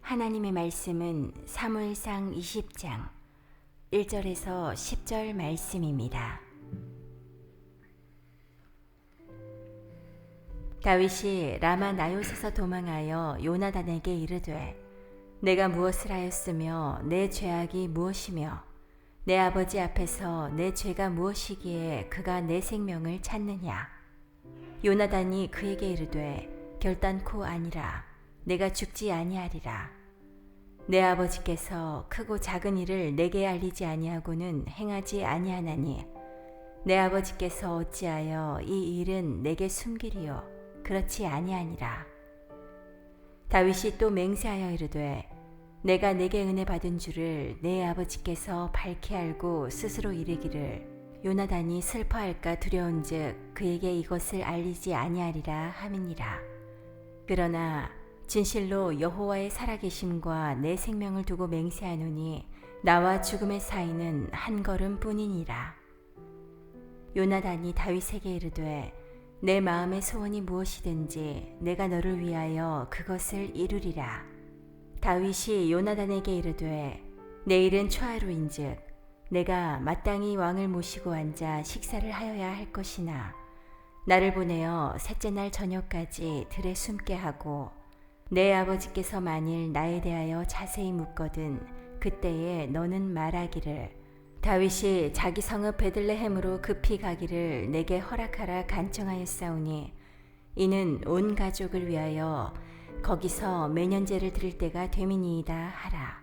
하나님의 말씀은 사무엘상 20장 1절에서 10절 말씀입니다. 다윗이 라마 나요스에서 도망하여 요나단에게 이르되 내가 무엇을 하였으며 내 죄악이 무엇이며 내 아버지 앞에서 내 죄가 무엇이기에 그가 내 생명을 찾느냐. 요나단이 그에게 이르되 결단코 아니라 내가 죽지 아니하리라. 내 아버지께서 크고 작은 일을 내게 알리지 아니하고는 행하지 아니하나니 내 아버지께서 어찌하여 이 일은 내게 숨기리요 그렇지 아니하니라. 다윗이 또 맹세하여 이르되 내가 내게 은혜 받은 줄을 내 아버지께서 밝히 알고 스스로 이르기를 요나단이 슬퍼할까 두려운즉 그에게 이것을 알리지 아니하리라 함이니라. 그러나 진실로 여호와의 살아계심과 내 생명을 두고 맹세하노니 나와 죽음의 사이는 한 걸음뿐이니라. 요나단이 다윗에게 이르되 내 마음의 소원이 무엇이든지 내가 너를 위하여 그것을 이루리라. 다윗이 요나단에게 이르되 내일은 초하루인즉 내가 마땅히 왕을 모시고 앉아 식사를 하여야 할 것이나 나를 보내어 셋째 날 저녁까지 들에 숨게 하고 내 아버지께서 만일 나에 대하여 자세히 묻거든 그때에 너는 말하기를 다윗이 자기 성읍 베들레헴으로 급히 가기를 내게 허락하라 간청하였사오니 이는 온 가족을 위하여 거기서 매년제를 드릴 때가 되미니이다 하라.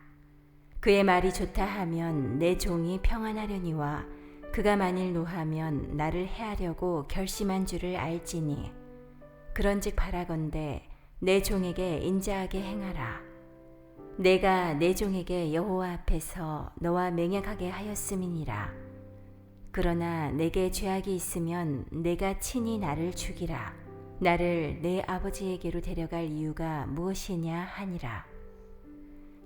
그의 말이 좋다 하면 내 종이 평안하려니와 그가 만일 노하면 나를 해하려고 결심한 줄을 알지니 그런즉 바라건대 내 종에게 인자하게 행하라. 내가 내 종에게 여호와 앞에서 너와 맹약하게 하였음이니라. 그러나 내게 죄악이 있으면 내가 친히 나를 죽이라. 나를 내 아버지에게로 데려갈 이유가 무엇이냐 하니라.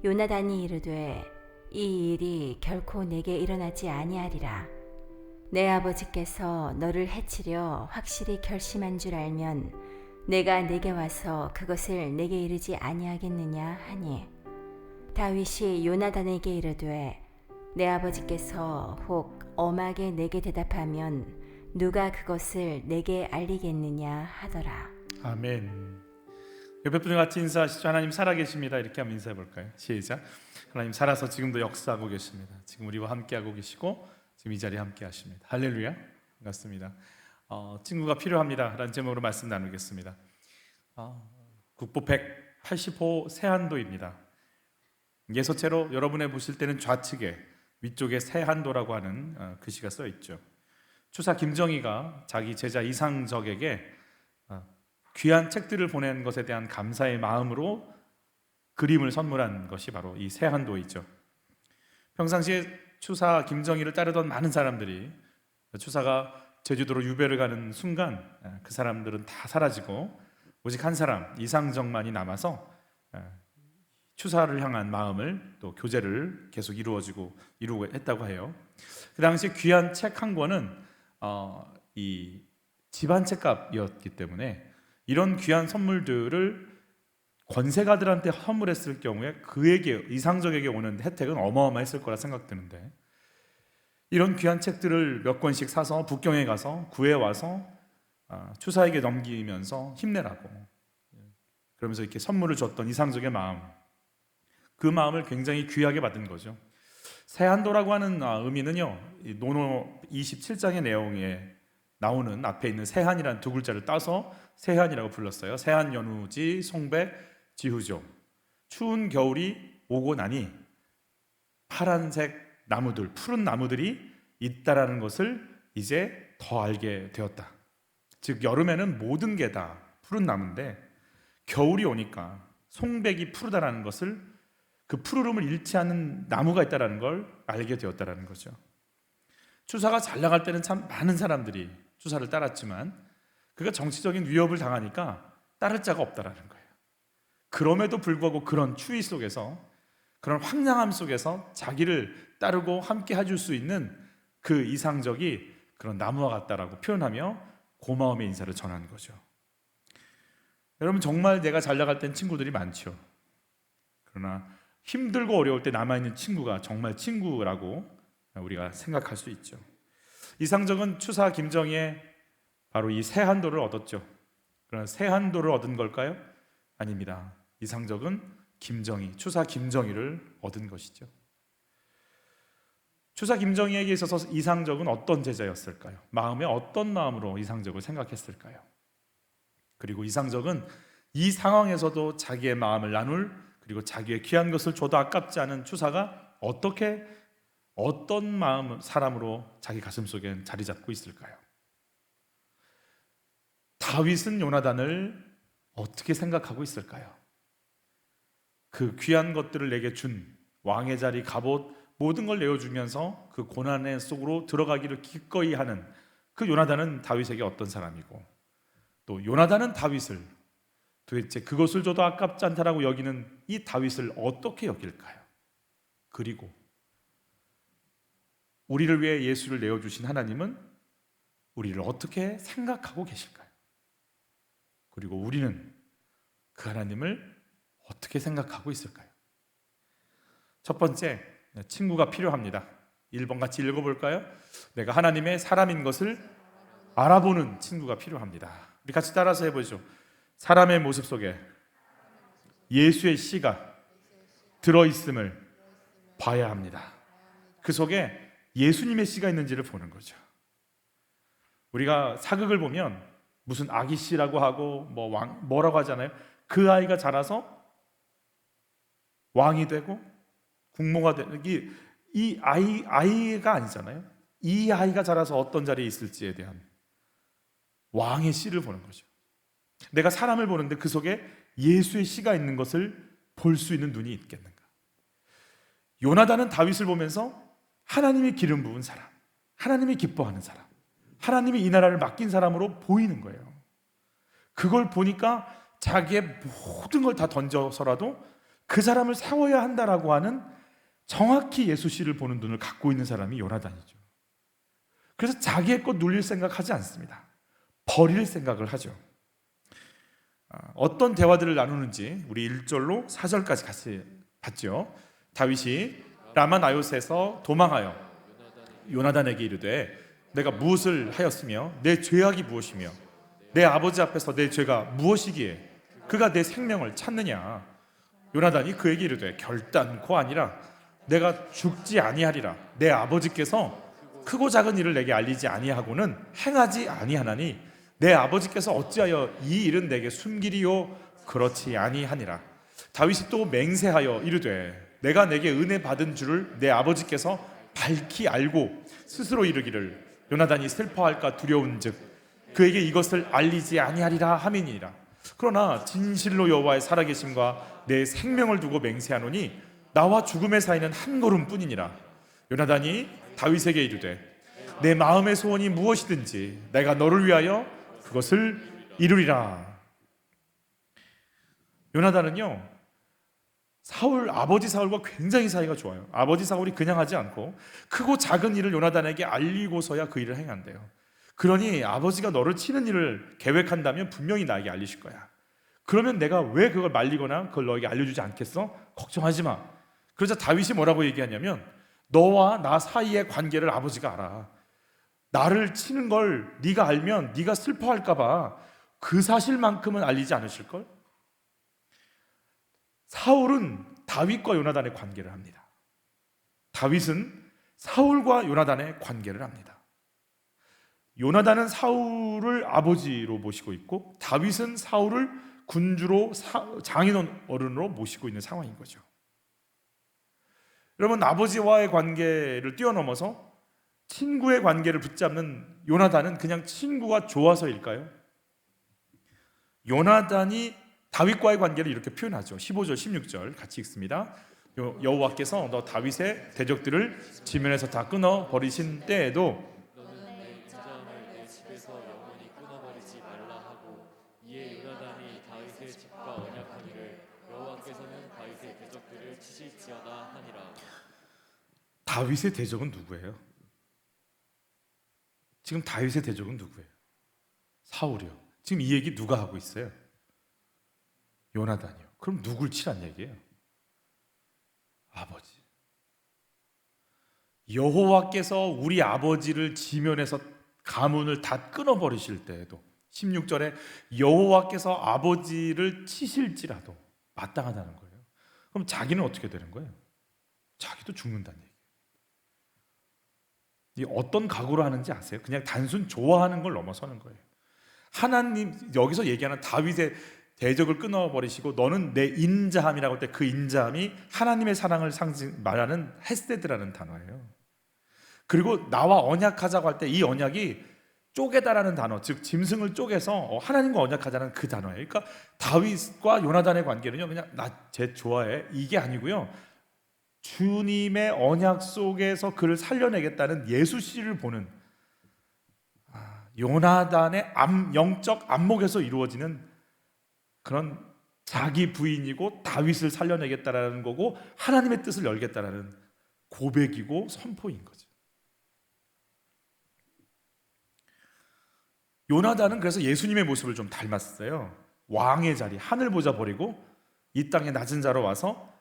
요나단이 이르되 이 일이 결코 내게 일어나지 아니하리라. 내 아버지께서 너를 해치려 확실히 결심한 줄 알면 내가 내게 와서 그것을 내게 이르지 아니하겠느냐 하니 다윗이 요나단에게 이르되 내 아버지께서 혹 엄하게 내게 대답하면 누가 그것을 내게 알리겠느냐 하더라. 아멘. 옆에 분과 같이 인사하시죠. 하나님 살아계십니다. 이렇게 한번 인사해 볼까요? 시작. 하나님 살아서 지금도 역사하고 계십니다. 지금 우리와 함께하고 계시고 지금 이 자리에 함께 하십니다. 할렐루야. 반갑습니다. 친구가 필요합니다 라는 제목으로 말씀 나누겠습니다. 국보 180호 세한도입니다. 예서체로 여러분의 보실 때는 좌측에 위쪽에 세한도라고 하는 글씨가 써 있죠. 추사 김정희가 자기 제자 이상적에게 귀한 책들을 보낸 것에 대한 감사의 마음으로 그림을 선물한 것이 바로 이 세한도이죠. 평상시에 추사 김정희를 따르던 많은 사람들이 추사가 제주도로 유배를 가는 순간 그 사람들은 다 사라지고 오직 한 사람 이상정만이 남아서 추사를 향한 마음을 또 교제를 계속 이루고 했다고 해요. 그 당시 귀한 책 한 권은 이 집안 책값이었기 때문에 이런 귀한 선물들을 권세가들한테 선물했을 경우에 그에게 이상적에게 오는 혜택은 어마어마했을 거라 생각되는데 이런 귀한 책들을 몇 권씩 사서 북경에 가서 구해와서 추사에게 넘기면서 힘내라고 그러면서 이렇게 선물을 줬던 이상적의 마음, 그 마음을 굉장히 귀하게 받은 거죠. 세한도라고 하는 의미는요, 노노 27장의 내용에 나오는 앞에 있는 세한이라는 두 글자를 따서 세한이라고 불렀어요. 세한 연우지 송백 지후종. 추운 겨울이 오고 나니 파란색 나무들, 푸른 나무들이 있다라는 것을 이제 더 알게 되었다. 즉 여름에는 모든 게 다 푸른 나무인데 겨울이 오니까 송백이 푸르다라는 것을 그 푸르름을 잃지 않는 나무가 있다라는 걸 알게 되었다라는 거죠. 추사가 잘 나갈 때는 참 많은 사람들이 추사를 따랐지만 그가 정치적인 위협을 당하니까 따를 자가 없다라는 거예요. 그럼에도 불구하고 그런 추위 속에서 그런 황량함 속에서 자기를 따르고 함께 해줄 수 있는 그 이상적이 그런 나무와 같다라고 표현하며 고마움의 인사를 전하는 거죠. 여러분 정말 내가 잘 나갈 땐 친구들이 많죠. 그러나 힘들고 어려울 때 남아있는 친구가 정말 친구라고 우리가 생각할 수 있죠. 이상적은 추사 김정희의 바로 이 세한도를 얻었죠. 그러나 세한도를 얻은 걸까요? 아닙니다. 이상적은 김정희, 추사 김정희를 얻은 것이죠. 추사 김정희에게 있어서 이상적은 어떤 제자였을까요? 마음에 어떤 마음으로 이상적을 생각했을까요? 그리고 이상적은 이 상황에서도 자기의 마음을 나눌, 그리고 자기의 귀한 것을 줘도 아깝지 않은 추사가 어떤 마음, 사람으로 자기 가슴속에 자리 잡고 있을까요? 다윗은 요나단을 어떻게 생각하고 있을까요? 그 귀한 것들을 내게 준 왕의 자리, 갑옷, 모든 걸 내어주면서 그 고난의 속으로 들어가기를 기꺼이 하는 그 요나단은 다윗에게 어떤 사람이고, 또 요나단은 다윗을 도대체 그것을 줘도 아깝지 않다라고 여기는 이 다윗을 어떻게 여길까요? 그리고 우리를 위해 예수를 내어주신 하나님은 우리를 어떻게 생각하고 계실까요? 그리고 우리는 그 하나님을 어떻게 생각하고 있을까요? 첫 번째, 친구가 필요합니다. 1번 같이 읽어볼까요? 내가 하나님의 사람인 것을 알아보는 친구가 필요합니다. 우리 같이 따라서 해보죠. 사람의 모습 속에 예수의 씨가 들어있음을 봐야 합니다. 그 속에 예수님의 씨가 있는지를 보는 거죠. 우리가 사극을 보면 무슨 아기 씨라고 하고 뭐라고 하잖아요. 그 아이가 자라서 왕이 되고 국모가 되는 이 아이가 아니잖아요. 이 아이가 자라서 어떤 자리에 있을지에 대한 왕의 씨를 보는 거죠. 내가 사람을 보는데 그 속에 예수의 씨가 있는 것을 볼 수 있는 눈이 있겠는가? 요나단은 다윗을 보면서 하나님이 기름 부은 사람, 하나님이 기뻐하는 사람, 하나님이 이 나라를 맡긴 사람으로 보이는 거예요. 그걸 보니까 자기의 모든 걸 다 던져서라도 그 사람을 세워야 한다라고 하는 정확히 예수 씨를 보는 눈을 갖고 있는 사람이 요나단이죠. 그래서 자기의 것 눌릴 생각하지 않습니다. 버릴 생각을 하죠. 어떤 대화들을 나누는지 우리 1절로 4절까지 같이 봤죠. 다윗이 라마 나요스에서 도망하여 요나단에게 이르되 내가 무엇을 하였으며 내 죄악이 무엇이며 내 아버지 앞에서 내 죄가 무엇이기에 그가 내 생명을 찾느냐. 요나단이 그에게 이르되 결단코 아니라 내가 죽지 아니하리라. 내 아버지께서 크고 작은 일을 내게 알리지 아니하고는 행하지 아니하나니 내 아버지께서 어찌하여 이 일은 내게 숨기리요 그렇지 아니하니라. 다윗이 또 맹세하여 이르되 내가 내게 은혜 받은 줄을 내 아버지께서 밝히 알고 스스로 이르기를 요나단이 슬퍼할까 두려운즉 그에게 이것을 알리지 아니하리라 하미니라. 그러나 진실로 여호와의 살아계심과 내 생명을 두고 맹세하노니 나와 죽음의 사이는 한 걸음뿐이니라. 요나단이 다윗에게 이르되 내 마음의 소원이 무엇이든지 내가 너를 위하여 그것을 이루리라. 요나단은요 아버지 사울과 굉장히 사이가 좋아요. 아버지 사울이 그냥 하지 않고 크고 작은 일을 요나단에게 알리고서야 그 일을 행한대요. 그러니 아버지가 너를 치는 일을 계획한다면 분명히 나에게 알리실 거야. 그러면 내가 왜 그걸 말리거나 그걸 너에게 알려주지 않겠어? 걱정하지 마. 그러자 다윗이 뭐라고 얘기하냐면 너와 나 사이의 관계를 아버지가 알아. 나를 치는 걸 네가 알면 네가 슬퍼할까 봐 그 사실만큼은 알리지 않으실걸? 사울은 다윗과 요나단의 관계를 합니다. 다윗은 사울과 요나단의 관계를 합니다. 요나단은 사울을 아버지로 모시고 있고 다윗은 사울을 군주로 장인 어른으로 모시고 있는 상황인 거죠. 여러분, 아버지와의 관계를 뛰어넘어서 친구의 관계를 붙잡는 요나단은 그냥 친구가 좋아서일까요? 요나단이 다윗과의 관계를 이렇게 표현하죠. 15절 16절 같이 읽습니다. 여호와께서 너 다윗의 대적들을 지면에서 다 끊어 버리신 때에도 너는 내 인자함을 내 집에서 영원히 끊어버리지 말라 하고 이에 요나단이 다윗의 집과 언약하기를 여호와께서는 다윗의 대적들을 치실지어다 하니라. 다윗의 대적은 누구예요? 지금 다윗의 대적은 누구예요? 사울이요. 지금 이 얘기 누가 하고 있어요? 요나단이요. 그럼 누굴 치란 얘기예요? 아버지. 여호와께서 우리 아버지를 지면에서 가문을 다 끊어버리실 때에도 16절에 여호와께서 아버지를 치실지라도 마땅하다는 거예요. 그럼 자기는 어떻게 되는 거예요? 자기도 죽는다는 얘기예요. 이 어떤 각오로 하는지 아세요? 그냥 단순 좋아하는 걸 넘어서는 거예요. 하나님, 여기서 얘기하는 다윗의 대적을 끊어버리시고 너는 내 인자함이라고 할 때 그 인자함이 하나님의 사랑을 말하는 헤세드라는 단어예요. 그리고 나와 언약하자고 할 때 이 언약이 쪼개다라는 단어, 즉 짐승을 쪼개서 하나님과 언약하자는 그 단어예요. 그러니까 다윗과 요나단의 관계는요, 그냥 나 쟤 좋아해 이게 아니고요, 주님의 언약 속에서 그를 살려내겠다는 예수씨를 보는 요나단의 영적 안목에서 이루어지는 그런 자기 부인이고 다윗을 살려내겠다라는 거고 하나님의 뜻을 열겠다라는 고백이고 선포인 거죠. 요나단은 그래서 예수님의 모습을 좀 닮았어요. 왕의 자리, 하늘 보좌 버리고 이 땅의 낮은 자로 와서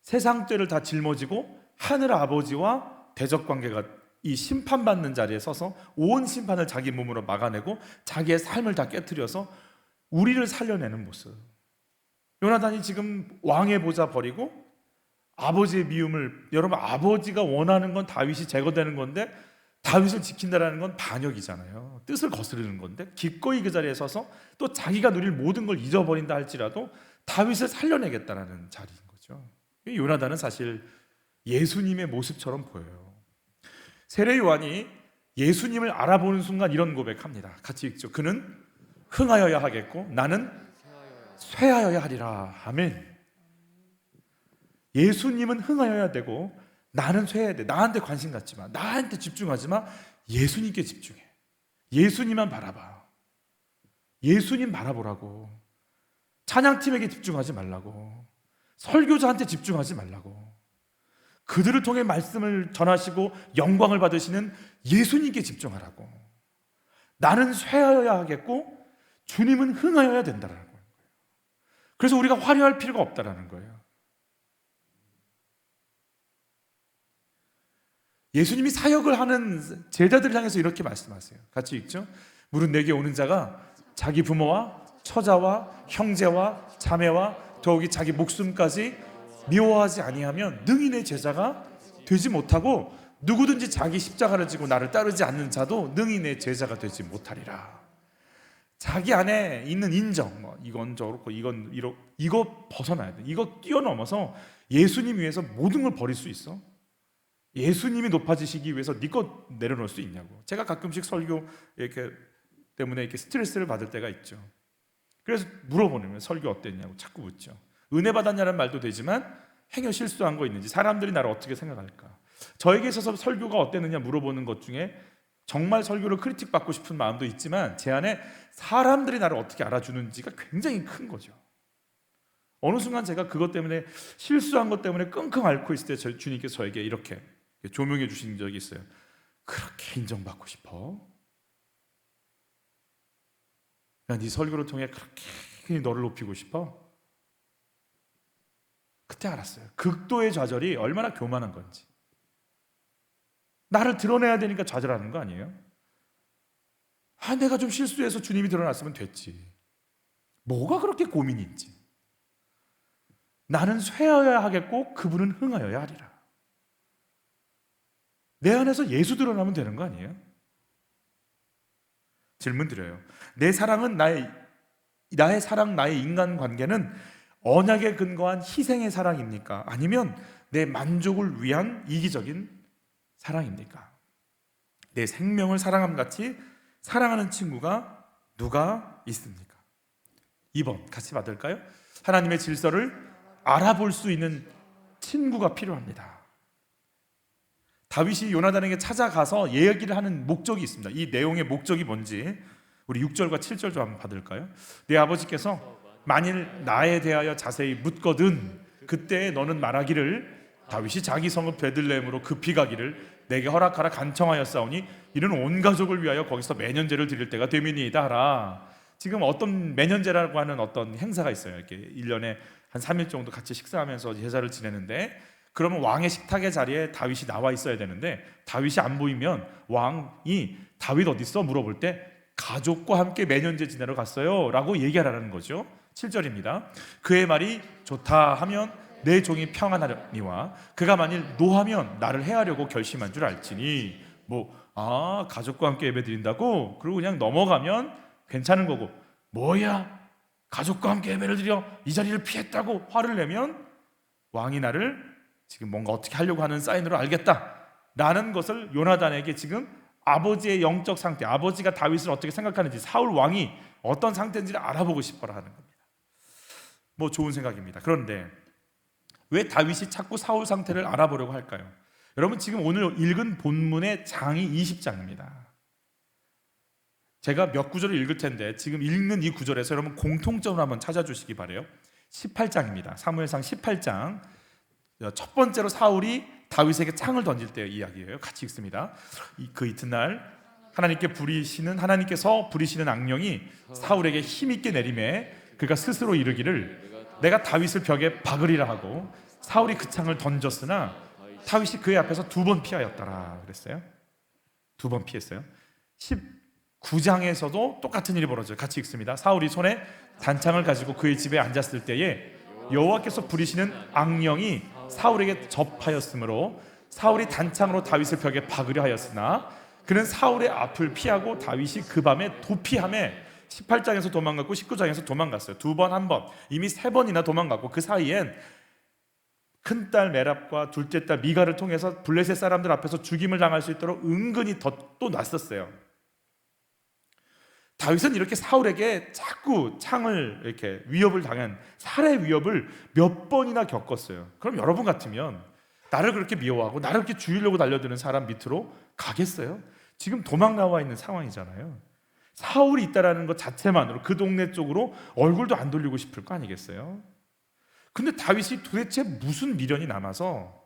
세상 죄를 다 짊어지고 하늘 아버지와 대적 관계가 이 심판받는 자리에 서서 온 심판을 자기 몸으로 막아내고 자기의 삶을 다 깨트려서 우리를 살려내는 모습. 요나단이 지금 왕의 보좌 버리고 아버지의 미움을, 여러분 아버지가 원하는 건 다윗이 제거되는 건데 다윗을 지킨다라는 건 반역이잖아요. 뜻을 거스르는 건데 기꺼이 그 자리에 서서 또 자기가 누릴 모든 걸 잊어버린다 할지라도 다윗을 살려내겠다라는 자리인 거죠. 요나단은 사실 예수님의 모습처럼 보여요. 세례 요한이 예수님을 알아보는 순간 이런 고백합니다. 같이 읽죠. 그는 흥하여야 하겠고 나는 쇠하여야 하리라. 아멘. 예수님은 흥하여야 되고 나는 쇠해야 돼. 나한테 관심 갖지 마. 나한테 집중하지 마. 예수님께 집중해. 예수님만 바라봐. 예수님 바라보라고. 찬양팀에게 집중하지 말라고. 설교자한테 집중하지 말라고. 그들을 통해 말씀을 전하시고 영광을 받으시는 예수님께 집중하라고. 나는 쇠하여야 하겠고 주님은 흥하여야 된다는 거예요. 그래서 우리가 화려할 필요가 없다는 거예요. 예수님이 사역을 하는 제자들을 향해서 이렇게 말씀하세요. 같이 읽죠. 무릇 내게 오는 자가 자기 부모와 처자와 형제와 자매와 더욱이 자기 목숨까지 미워하지 아니하면 능히 내 제자가 되지 못하고 누구든지 자기 십자가를 지고 나를 따르지 않는 자도 능히 내 제자가 되지 못하리라. 자기 안에 있는 인정, 이건 저렇고 이건 이거 벗어나야 돼. 이거 뛰어넘어서 예수님 위해서 모든 걸 버릴 수 있어? 예수님이 높아지시기 위해서 네 것 내려놓을 수 있냐고. 제가 가끔씩 설교 때문에 이렇게 스트레스를 받을 때가 있죠. 그래서 물어보면 설교 어땠냐고 자꾸 묻죠. 은혜 받았냐는 말도 되지만 행여 실수한 거 있는지, 사람들이 나를 어떻게 생각할까. 저에게 있어서 설교가 어땠느냐 물어보는 것 중에 정말 설교를 크리틱 받고 싶은 마음도 있지만 제 안에 사람들이 나를 어떻게 알아주는지가 굉장히 큰 거죠. 어느 순간 제가 그것 때문에 실수한 것 때문에 끙끙 앓고 있을 때 주님께서 저에게 이렇게 조명해 주신 적이 있어요. 그렇게 인정받고 싶어? 야, 네 설교를 통해 그렇게 너를 높이고 싶어? 그때 알았어요. 극도의 좌절이 얼마나 교만한 건지. 나를 드러내야 되니까 좌절하는 거 아니에요? 내가 좀 실수해서 주님이 드러났으면 됐지. 뭐가 그렇게 고민인지. 나는 쇠하여야 하겠고 그분은 흥하여야 하리라. 내 안에서 예수 드러나면 되는 거 아니에요? 질문 드려요. 내 사랑은 나의 사랑, 나의 인간관계는 언약에 근거한 희생의 사랑입니까? 아니면 내 만족을 위한 이기적인 사랑입니까? 내 생명을 사랑함같이 사랑하는 친구가 누가 있습니까? 2번 같이 받을까요? 하나님의 질서를 알아볼 수 있는 친구가 필요합니다. 다윗이 요나단에게 찾아가서 얘기를 하는 목적이 있습니다. 이 내용의 목적이 뭔지 우리 6절과 7절 좀 한번 받을까요? 내 아버지께서 만일 나에 대하여 자세히 묻거든 그때 너는 말하기를 다윗이 자기 성읍 베들레헴으로 급히 가기를 내게 허락하라 간청하였사오니 이는 온 가족을 위하여 거기서 매년제를 드릴 때가 되미니이다 하라. 지금 어떤 매년제라고 하는 어떤 행사가 있어요. 이렇게 1년에 한 3일 정도 같이 식사하면서 제사를 지내는데 그러면 왕의 식탁의 자리에 다윗이 나와 있어야 되는데 다윗이 안 보이면 왕이 다윗 어디 있어? 물어볼 때 가족과 함께 매년제 지내러 갔어요 라고 얘기하라는 거죠. 7절입니다. 그의 말이 좋다 하면 내 종이 평안하려니와 그가 만일 노하면 나를 해하려고 결심한 줄 알지니. 가족과 함께 예배드린다고? 그리고 그냥 넘어가면 괜찮은 거고, 뭐야 가족과 함께 예배를 드려 이 자리를 피했다고 화를 내면 왕이 나를 지금 뭔가 어떻게 하려고 하는 사인으로 알겠다 라는 것을 요나단에게 지금 아버지의 영적 상태, 아버지가 다윗을 어떻게 생각하는지, 사울 왕이 어떤 상태인지를 알아보고 싶어라 하는 겁니다. 좋은 생각입니다. 그런데 왜 다윗이 자꾸 사울 상태를 알아보려고 할까요? 여러분, 지금 오늘 읽은 본문의 장이 20장입니다. 제가 몇 구절을 읽을 텐데 지금 읽는 이 구절에서 여러분 공통점을 한번 찾아주시기 바라요. 18장입니다. 사무엘상 18장. 첫 번째로 사울이 다윗에게 창을 던질 때의 이야기예요. 같이 읽습니다. 그 이튿날 하나님께서 부리시는 악령이 사울에게 힘있게 내림에 그가 스스로 이르기를 내가 다윗을 벽에 박으리라 하고 사울이 그 창을 던졌으나 다윗이 그의 앞에서 2번 피하였더라 그랬어요. 2번 피했어요. 19장에서도 똑같은 일이 벌어져요. 같이 읽습니다. 사울이 손에 단창을 가지고 그의 집에 앉았을 때에 여호와께서 부리시는 악령이 사울에게 접하였으므로 사울이 단창으로 다윗을 벽에 박으려 하였으나 그는 사울의 앞을 피하고 다윗이 그 밤에 도피하며 18장에서 도망갔고 19장에서 도망갔어요. 2번, 1번, 이미 3번이나 도망갔고 그 사이엔 큰딸 메랍과 둘째 딸 미가를 통해서 블레셋 사람들 앞에서 죽임을 당할 수 있도록 은근히 또 놨었어요. 다윗은 이렇게 사울에게 자꾸 창을 이렇게 위협을 당한 살해 위협을 몇 번이나 겪었어요. 그럼 여러분 같으면 나를 그렇게 미워하고 나를 그렇게 죽이려고 달려드는 사람 밑으로 가겠어요? 지금 도망 나와 있는 상황이잖아요. 사울이 있다라는 것 자체만으로 그 동네 쪽으로 얼굴도 안 돌리고 싶을 거 아니겠어요? 근데 다윗이 도대체 무슨 미련이 남아서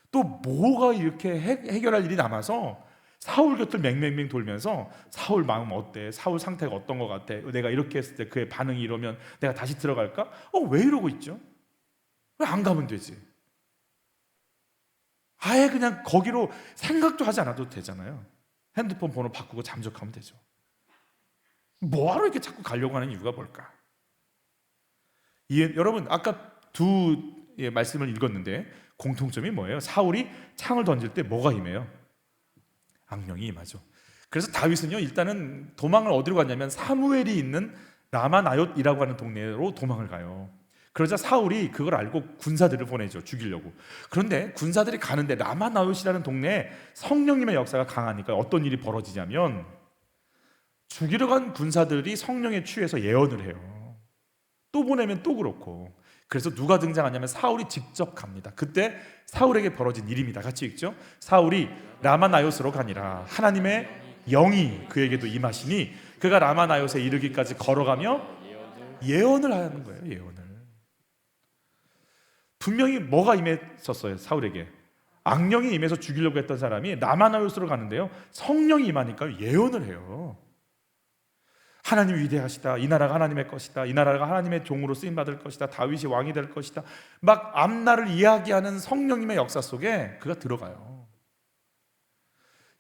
또 뭐가 이렇게 해결할 일이 남아서 사울 곁을 맹맹맹 돌면서 사울 마음 어때? 사울 상태가 어떤 것 같아? 내가 이렇게 했을 때 그의 반응이 이러면 내가 다시 들어갈까? 왜 이러고 있죠? 왜 안 가면 되지? 아예 그냥 거기로 생각도 하지 않아도 되잖아요. 핸드폰 번호 바꾸고 잠적하면 되죠. 뭐하러 이렇게 자꾸 가려고 하는 이유가 뭘까? 여러분 아까 두 말씀을 읽었는데 공통점이 뭐예요? 사울이 창을 던질 때 뭐가 임해요? 악령이 임하죠. 그래서 다윗은요 일단은 도망을 어디로 갔냐면 사무엘이 있는 라마나옳이라고 하는 동네로 도망을 가요. 그러자 사울이 그걸 알고 군사들을 보내죠. 죽이려고. 그런데 군사들이 가는데 라마나옳이라는 동네에 성령님의 역사가 강하니까 어떤 일이 벌어지냐면 죽이러 간 군사들이 성령에 취해서 예언을 해요. 또 보내면 또 그렇고. 그래서 누가 등장하냐면 사울이 직접 갑니다. 그때 사울에게 벌어진 일입니다. 같이 읽죠. 사울이 라마나옳으로 가니라 하나님의 영이 그에게도 임하시니 그가 라마나옳에 이르기까지 걸어가며 예언을 하는 거예요. 예언을. 분명히 뭐가 임했었어요. 사울에게 악령이 임해서 죽이려고 했던 사람이 라마나옳으로 가는데요 성령이 임하니까 예언을 해요. 하나님이 위대하시다. 이 나라가 하나님의 것이다. 이 나라가 하나님의 종으로 쓰임받을 것이다. 다윗이 왕이 될 것이다. 막 앞날을 이야기하는 성령님의 역사 속에 그가 들어가요.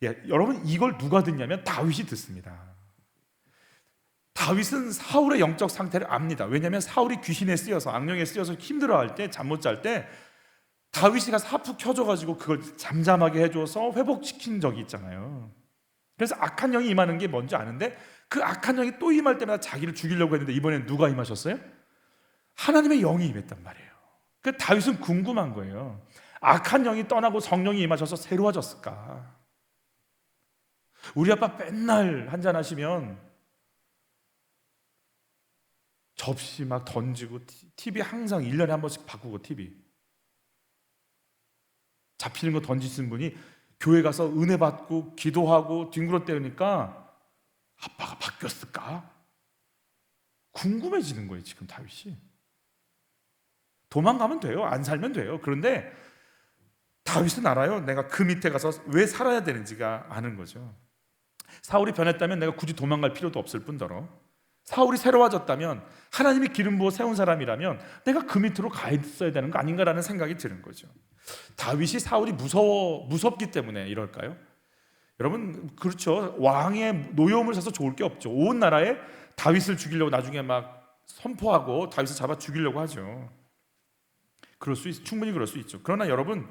여러분 이걸 누가 듣냐면 다윗이 듣습니다. 다윗은 사울의 영적 상태를 압니다. 왜냐하면 사울이 귀신에 쓰여서 악령에 쓰여서 힘들어할 때 잠 못 잘 때 다윗이가 사프 켜줘가지고 그걸 잠잠하게 해줘서 회복시킨 적이 있잖아요. 그래서 악한 영이 임하는 게 뭔지 아는데 그 악한 영이 또 임할 때마다 자기를 죽이려고 했는데 이번엔 누가 임하셨어요? 하나님의 영이 임했단 말이에요. 그 다윗은 궁금한 거예요. 악한 영이 떠나고 성령이 임하셔서 새로워졌을까? 우리 아빠 맨날 한잔 하시면 접시 막 던지고 TV 항상 1년에 한 번씩 바꾸고 TV 잡히는 거 던지시는 분이 교회 가서 은혜 받고 기도하고 뒹굴어 때우니까 아빠가 바뀌었을까? 궁금해지는 거예요. 지금 다윗이. 도망가면 돼요. 안 살면 돼요. 그런데 다윗은 알아요. 내가 그 밑에 가서 왜 살아야 되는지가 아는 거죠. 사울이 변했다면 내가 굳이 도망갈 필요도 없을 뿐더러 사울이 새로워졌다면, 하나님이 기름 부어 세운 사람이라면 내가 그 밑으로 가 있어야 되는 거 아닌가라는 생각이 드는 거죠. 다윗이 사울이 무섭기 때문에 이럴까요? 여러분, 그렇죠. 왕의 노여움을 사서 좋을 게 없죠. 온 나라에 다윗을 죽이려고 나중에 막 선포하고 다윗을 잡아 죽이려고 하죠. 충분히 그럴 수 있죠. 그러나 여러분,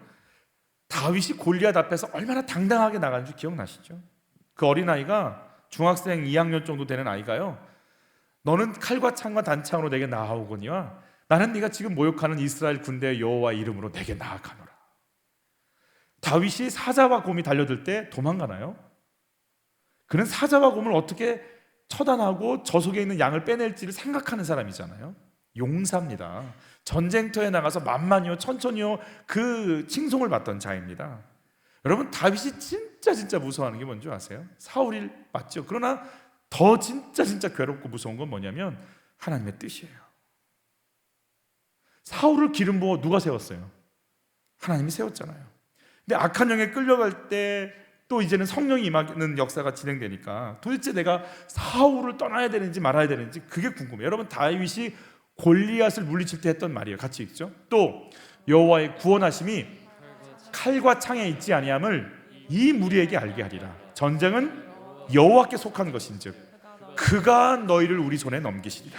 다윗이 골리앗 앞에서 얼마나 당당하게 나가는지 기억나시죠? 그 어린아이가 중학생 2학년 정도 되는 아이가요, 너는 칼과 창과 단창으로 내게 나아오거니와 나는 네가 지금 모욕하는 이스라엘 군대의 여호와 이름으로 내게 나아가노라. 다윗이 사자와 곰이 달려들 때 도망가나요? 그는 사자와 곰을 어떻게 처단하고 저 속에 있는 양을 빼낼지를 생각하는 사람이잖아요. 용사입니다. 전쟁터에 나가서 만만히요 천천히요 그 칭송을 받던 자입니다. 여러분, 다윗이 진짜 무서워하는 게 뭔지 아세요? 사울이 맞죠. 그러나 더 진짜 괴롭고 무서운 건 뭐냐면 하나님의 뜻이에요. 사울을 기름 부어 누가 세웠어요? 하나님이 세웠잖아요. 근데 악한 영에 끌려갈 때 또 이제는 성령이 임하는 역사가 진행되니까 도대체 내가 사울을 떠나야 되는지 말아야 되는지 그게 궁금해요. 여러분, 다윗이 골리앗을 물리칠 때 했던 말이에요. 같이 읽죠. 또 여호와의 구원하심이 칼과 창에 있지 아니함을 이 무리에게 알게 하리라. 전쟁은 여호와께 속한 것인즉 그가 너희를 우리 손에 넘기시리라.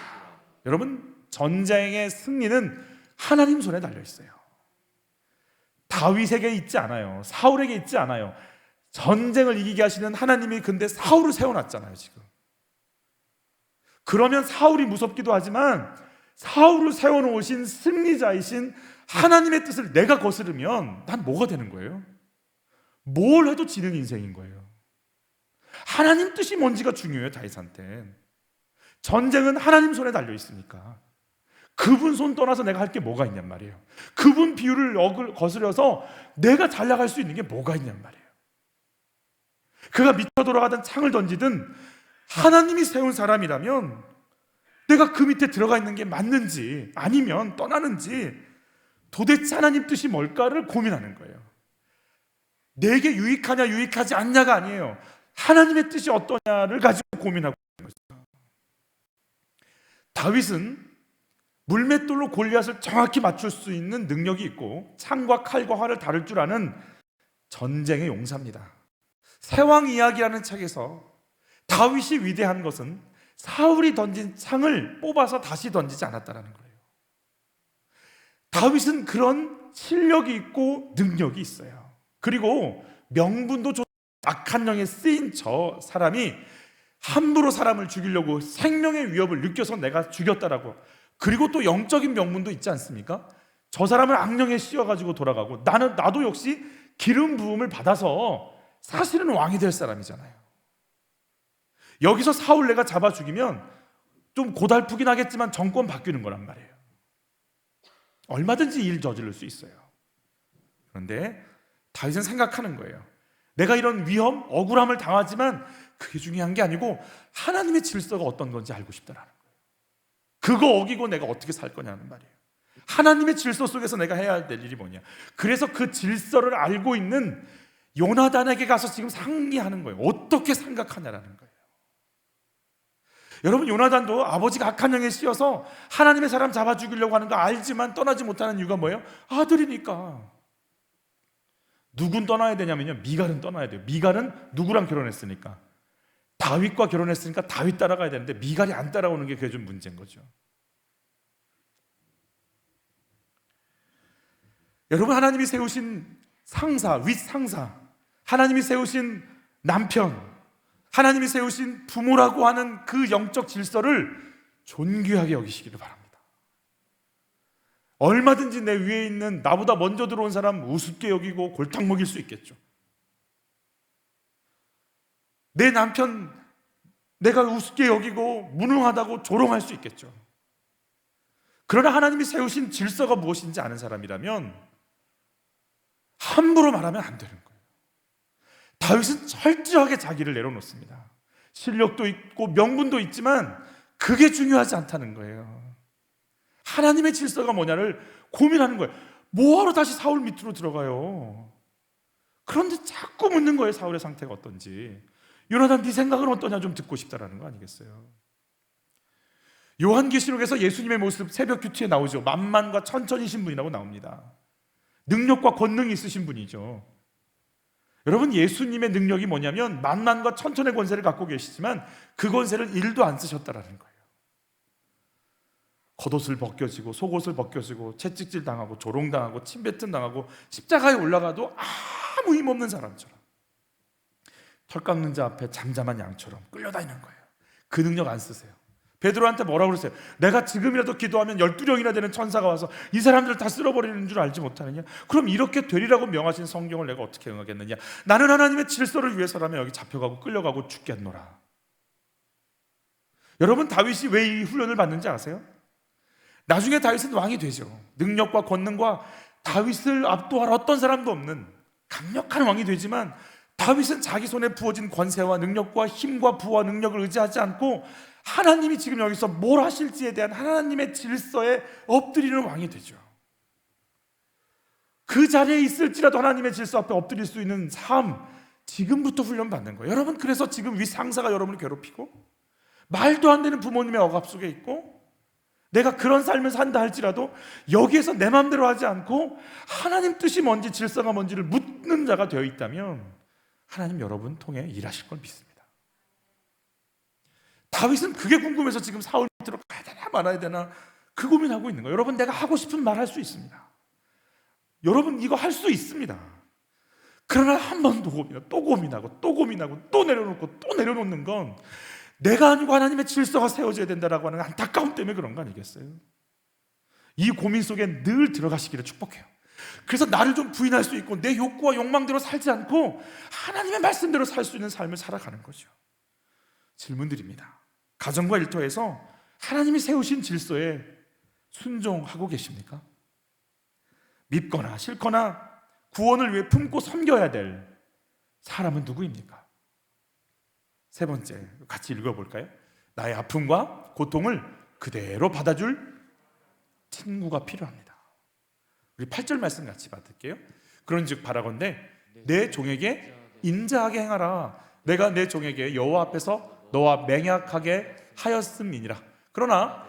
여러분, 전쟁의 승리는 하나님 손에 달려 있어요. 다윗에게 있지 않아요. 사울에게 있지 않아요. 전쟁을 이기게 하시는 하나님이 근데 사울을 세워놨잖아요, 지금. 그러면 사울이 무섭기도 하지만 사울을 세워놓으신 승리자이신 하나님의 뜻을 내가 거스르면 난 뭐가 되는 거예요? 뭘 해도 지는 인생인 거예요. 하나님 뜻이 뭔지가 중요해요, 다윗한테. 전쟁은 하나님 손에 달려 있으니까. 그분 손 떠나서 내가 할 게 뭐가 있냔 말이에요. 그분 비유를 거스려서 내가 잘 나갈 수 있는 게 뭐가 있냔 말이에요. 그가 미쳐 돌아가던 창을 던지든 하나님이 세운 사람이라면 내가 그 밑에 들어가 있는 게 맞는지 아니면 떠나는지 도대체 하나님 뜻이 뭘까를 고민하는 거예요. 내게 유익하냐 유익하지 않냐가 아니에요. 하나님의 뜻이 어떠냐를 가지고 고민하고 있는 거죠. 다윗은 물맷돌로 골리앗을 정확히 맞출 수 있는 능력이 있고 창과 칼과 활을 다룰 줄 아는 전쟁의 용사입니다. 세왕 이야기라는 책에서 다윗이 위대한 것은 사울이 던진 창을 뽑아서 다시 던지지 않았다는 거예요. 다윗은 그런 실력이 있고 능력이 있어요. 그리고 명분도 좋은 악한 영에 쓰인 저 사람이 함부로 사람을 죽이려고 생명의 위협을 느껴서 내가 죽였다라고. 그리고 또 영적인 명분도 있지 않습니까? 저 사람을 악령에 씌워가지고 돌아가고 나도 역시 기름 부음을 받아서 사실은 왕이 될 사람이잖아요. 여기서 사울 내가 잡아 죽이면 좀 고달프긴 하겠지만 정권 바뀌는 거란 말이에요. 얼마든지 일 저지를 수 있어요. 그런데 다윗은 생각하는 거예요. 내가 이런 위험, 억울함을 당하지만 그게 중요한 게 아니고 하나님의 질서가 어떤 건지 알고 싶다라는 거예요. 그거 어기고 내가 어떻게 살 거냐는 말이에요. 하나님의 질서 속에서 내가 해야 될 일이 뭐냐. 그래서 그 질서를 알고 있는 요나단에게 가서 지금 상의하는 거예요. 어떻게 생각하냐라는 거예요. 여러분, 요나단도 아버지가 악한 영에 씌어서 하나님의 사람 잡아 죽이려고 하는 거 알지만 떠나지 못하는 이유가 뭐예요? 아들이니까. 누군 떠나야 되냐면요, 미갈은 떠나야 돼요. 미갈은 누구랑 결혼했으니까? 다윗과 결혼했으니까 다윗 따라가야 되는데 미갈이 안 따라오는 게 그게 좀 문제인 거죠. 여러분, 하나님이 세우신 상사, 윗상사, 하나님이 세우신 남편, 하나님이 세우신 부모라고 하는 그 영적 질서를 존귀하게 여기시기를 바랍니다. 얼마든지 내 위에 있는 나보다 먼저 들어온 사람 우습게 여기고 골탕 먹일 수 있겠죠. 내 남편 내가 우습게 여기고 무능하다고 조롱할 수 있겠죠. 그러나 하나님이 세우신 질서가 무엇인지 아는 사람이라면 함부로 말하면 안 되는 거예요. 다윗은 철저하게 자기를 내려놓습니다. 실력도 있고 명분도 있지만 그게 중요하지 않다는 거예요. 하나님의 질서가 뭐냐를 고민하는 거예요. 뭐하러 다시 사울 밑으로 들어가요? 그런데 자꾸 묻는 거예요. 사울의 상태가 어떤지. 요나단 네 생각은 어떠냐 좀 듣고 싶다라는 거 아니겠어요? 요한계시록에서 예수님의 모습 새벽 큐티에 나오죠. 만만과 천천이신 분이라고 나옵니다. 능력과 권능이 있으신 분이죠. 여러분, 예수님의 능력이 뭐냐면 만만과 천천의 권세를 갖고 계시지만 그 권세를 일도 안 쓰셨다라는 거예요. 겉옷을 벗겨지고 속옷을 벗겨지고 채찍질 당하고 조롱당하고 침뱉음 당하고 십자가에 올라가도 아무 힘없는 사람처럼, 털 깎는 자 앞에 잠잠한 양처럼 끌려다니는 거예요. 그 능력 안 쓰세요. 베드로한테 뭐라고 그랬어요? 내가 지금이라도 기도하면 12명이나 되는 천사가 와서 이 사람들을 다 쓸어버리는 줄 알지 못하느냐? 그럼 이렇게 되리라고 명하신 성경을 내가 어떻게 응하겠느냐? 나는 하나님의 질서를 위해서라면 여기 잡혀가고 끌려가고 죽겠노라. 여러분, 다윗이 왜 이 훈련을 받는지 아세요? 나중에 다윗은 왕이 되죠. 능력과 권능과 다윗을 압도할 어떤 사람도 없는 강력한 왕이 되지만, 다윗은 자기 손에 부어진 권세와 능력과 힘과 부와 능력을 의지하지 않고 하나님이 지금 여기서 뭘 하실지에 대한 하나님의 질서에 엎드리는 왕이 되죠. 그 자리에 있을지라도 하나님의 질서 앞에 엎드릴 수 있는 삶, 지금부터 훈련받는 거예요. 여러분, 그래서 지금 위 상사가 여러분을 괴롭히고 말도 안 되는 부모님의 억압 속에 있고 내가 그런 삶을 산다 할지라도 여기에서 내 마음대로 하지 않고 하나님 뜻이 뭔지 질서가 뭔지를 묻는 자가 되어 있다면 하나님 여러분 통해 일하실 걸 믿습니다. 다윗은 그게 궁금해서 지금 사울 밑으로 가야 되나 말아야 되나 그 고민하고 있는 거예요. 여러분, 내가 하고 싶은 말 할 수 있습니다. 여러분, 이거 할 수 있습니다. 그러나 한 번 더 고민하고 또 고민하고 또 고민하고 또 내려놓고 또 내려놓는 건 내가 아니고 하나님의 질서가 세워져야 된다라고 하는 안타까움 때문에 그런 거 아니겠어요? 이 고민 속에 늘 들어가시기를 축복해요. 그래서 나를 좀 부인할 수 있고 내 욕구와 욕망대로 살지 않고 하나님의 말씀대로 살 수 있는 삶을 살아가는 거죠. 질문 드립니다. 가정과 일터에서 하나님이 세우신 질서에 순종하고 계십니까? 믿거나 싫거나 구원을 위해 품고 섬겨야 될 사람은 누구입니까? 세 번째, 같이 읽어볼까요? 나의 아픔과 고통을 그대로 받아줄 친구가 필요합니다. 우리 8절 말씀 같이 받을게요. 그런즉 바라건대 내 종에게 인자하게 행하라. 내가 내 종에게 여호와 앞에서 너와 맹약하게 하였음이니라. 그러나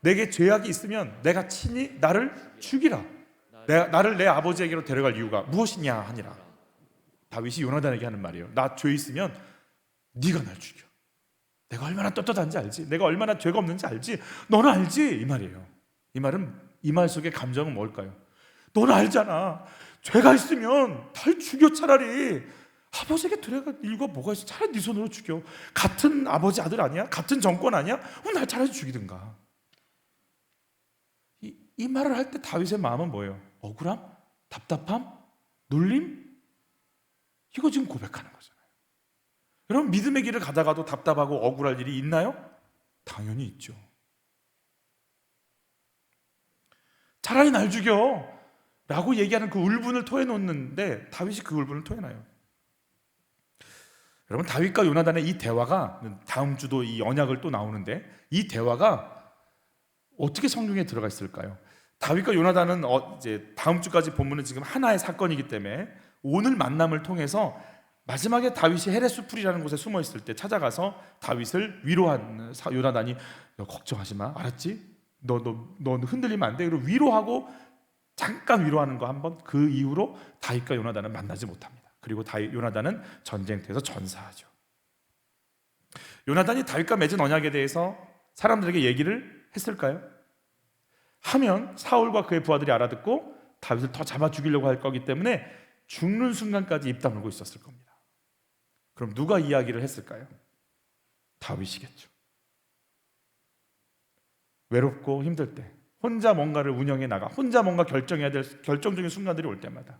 내게 죄악이 있으면 내가 친히 나를 죽이라. 나를 내 아버지에게로 데려갈 이유가 무엇이냐 하니라. 다윗이 요나단에게 하는 말이에요. 나 죄 있으면 네가 날 죽여. 내가 얼마나 떳떳한지 알지? 내가 얼마나 죄가 없는지 알지? 너는 알지? 이 말이에요. 이 말은, 이 말 속의 감정은 뭘까요? 너는 알잖아. 죄가 있으면 날 죽여. 차라리 아버지에게 데려갈 이유가 뭐가 있어? 차라리 네 손으로 죽여. 같은 아버지 아들 아니야? 같은 정권 아니야? 날 차라리 죽이든가. 이 말을 할 때 다윗의 마음은 뭐예요? 억울함? 답답함? 놀림? 이거 지금 고백하는 거잖아요. 여러분, 믿음의 길을 가다가도 답답하고 억울할 일이 있나요? 당연히 있죠. 차라리 날 죽여 라고 얘기하는 그 울분을 토해놓는데 다윗이 그 울분을 토해놔요. 여러분, 다윗과 요나단의 이 대화가 다음 주도 이 언약을 또 나오는데 이 대화가 어떻게 성경에 들어가 있을까요? 다윗과 요나단은 이제 다음 주까지 본문은 지금 하나의 사건이기 때문에 오늘 만남을 통해서 마지막에 다윗이 헤레스풀이라는 곳에 숨어 있을 때 찾아가서 다윗을 위로한 요나단이 걱정하지 마, 알았지? 너 흔들리면 안 돼. 그리고 위로하고 잠깐 위로하는 거 한번, 그 이후로 다윗과 요나단은 만나지 못합니다. 그리고 요나단은 전쟁터에서 전사하죠. 요나단이 다윗과 맺은 언약에 대해서 사람들에게 얘기를 했을까요? 하면 사울과 그의 부하들이 알아듣고 다윗을 더 잡아 죽이려고 할 거기 때문에 죽는 순간까지 입 다물고 있었을 겁니다. 그럼 누가 이야기를 했을까요? 다윗이겠죠. 외롭고 힘들 때 혼자 뭔가를 운영해 나가, 혼자 뭔가 결정해야 될 결정적인 순간들이 올 때마다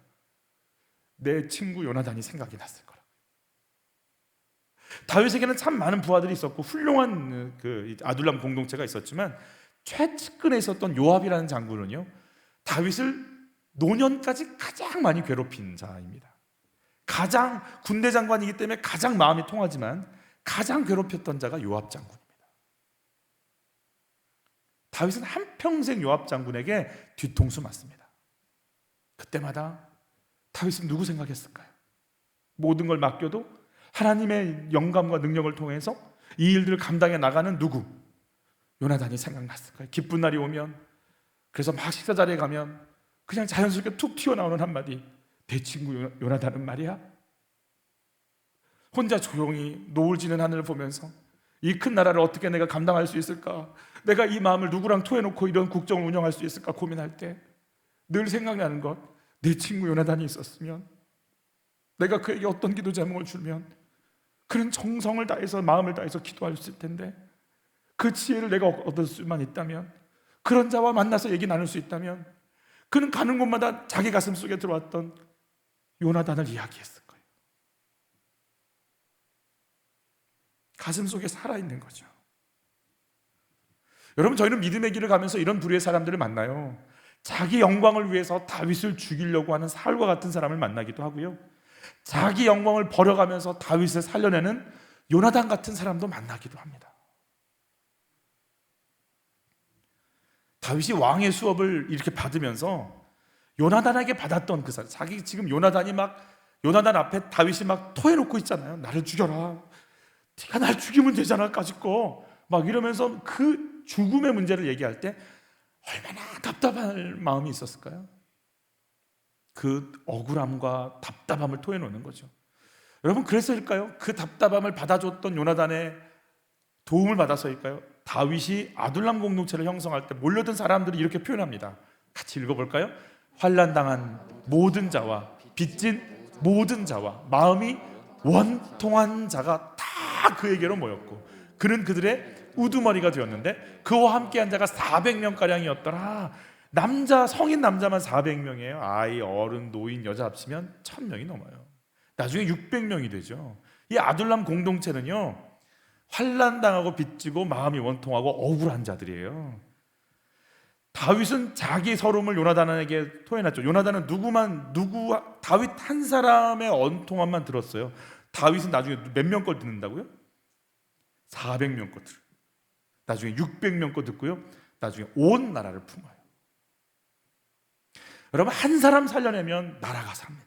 내 친구 요나단이 생각이 났을 거라고요. 다윗에게는 참 많은 부하들이 있었고 훌륭한 그 아둘람 공동체가 있었지만 최측근에 있었던 요압이라는 장군은요, 다윗을 노년까지 가장 많이 괴롭힌 자입니다. 가장 군대 장관이기 때문에 가장 마음이 통하지만 가장 괴롭혔던 자가 요압 장군입니다. 다윗은 한평생 요압 장군에게 뒤통수 맞습니다. 그때마다 다윗은 누구 생각했을까요? 모든 걸 맡겨도 하나님의 영감과 능력을 통해서 이 일들을 감당해 나가는 누구? 요나단이 생각났을 거예요. 기쁜 날이 오면, 그래서 막 식사 자리에 가면 그냥 자연스럽게 툭 튀어나오는 한마디, 내 친구 요나단은 말이야. 혼자 조용히 노을 지는 하늘을 보면서 이 큰 나라를 어떻게 내가 감당할 수 있을까, 내가 이 마음을 누구랑 토해놓고 이런 국정을 운영할 수 있을까 고민할 때 늘 생각나는 것, 내 친구 요나단이 있었으면, 내가 그에게 어떤 기도 제목을 주면 그는 정성을 다해서 마음을 다해서 기도할 수 있을 텐데, 그 지혜를 내가 얻을 수만 있다면, 그런 자와 만나서 얘기 나눌 수 있다면, 그는 가는 곳마다 자기 가슴 속에 들어왔던 요나단을 이야기했을 거예요. 가슴 속에 살아있는 거죠. 여러분, 저희는 믿음의 길을 가면서 이런 부류의 사람들을 만나요. 자기 영광을 위해서 다윗을 죽이려고 하는 사울과 같은 사람을 만나기도 하고요, 자기 영광을 버려가면서 다윗을 살려내는 요나단 같은 사람도 만나기도 합니다. 다윗이 왕의 수업을 이렇게 받으면서 요나단에게 받았던 그 사람, 자기 지금 요나단 앞에 다윗이 막 토해놓고 있잖아요. 나를 죽여라, 네가 날 죽이면 되잖아, 까짓거 막 이러면서 그 죽음의 문제를 얘기할 때 얼마나 답답할 마음이 있었을까요? 그 억울함과 답답함을 토해놓는 거죠. 여러분, 그래서일까요? 그 답답함을 받아줬던 요나단의 도움을 받아서일까요? 다윗이 아둘람 공동체를 형성할 때 몰려든 사람들이 이렇게 표현합니다. 같이 읽어볼까요? 환난당한 모든 자와 빚진 모든 자와 마음이 원통한 자가 다 그에게로 모였고, 그는 그들의 우두머리가 되었는데 그와 함께한 자가 400명가량이었더라. 남자, 성인 남자만 400명이에요. 아이, 어른, 노인, 여자 합치면 1000명이 넘어요. 나중에 600명이 되죠. 이 아둘람 공동체는요, 환난당하고 빚지고 마음이 원통하고 억울한 자들이에요. 다윗은 자기 서름을 요나단에게 토해놨죠. 요나단은 다윗 한 사람의 원통함만 들었어요. 다윗은 나중에 몇 명 걸 듣는다고요? 400명 거 들어요. 나중에 600명 거 듣고요, 나중에 온 나라를 품어요. 여러분, 한 사람 살려내면 나라가 삽니다.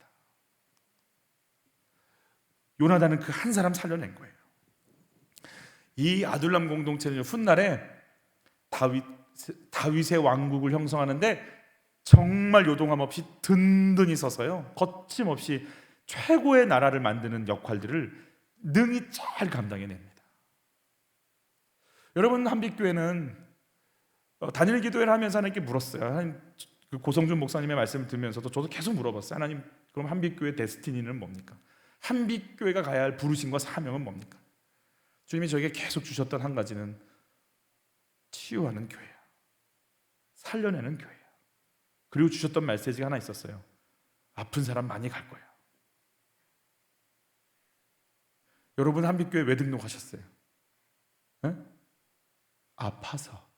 요나단은 그 한 사람 살려낸 거예요. 이 아둘람 공동체는 훗날에 다윗의 왕국을 형성하는데 정말 요동함 없이 든든히 서서요, 거침없이 최고의 나라를 만드는 역할들을 능히 잘 감당해냅니다. 여러분, 한빛교회는 단일 기도회를 하면서 하나님께 물었어요. 그 고성준 목사님의 말씀을 들으면서도 저도 계속 물어봤어요. 하나님, 그럼 한빛교회 데스티니는 뭡니까? 한빛교회가 가야 할 부르심과 사명은 뭡니까? 주님이 저에게 계속 주셨던 한 가지는 치유하는 교회야, 살려내는 교회야. 그리고 주셨던 메시지가 하나 있었어요. 아픈 사람 많이 갈 거야. 여러분, 한빛교회 왜 등록하셨어요? 네? 아파서.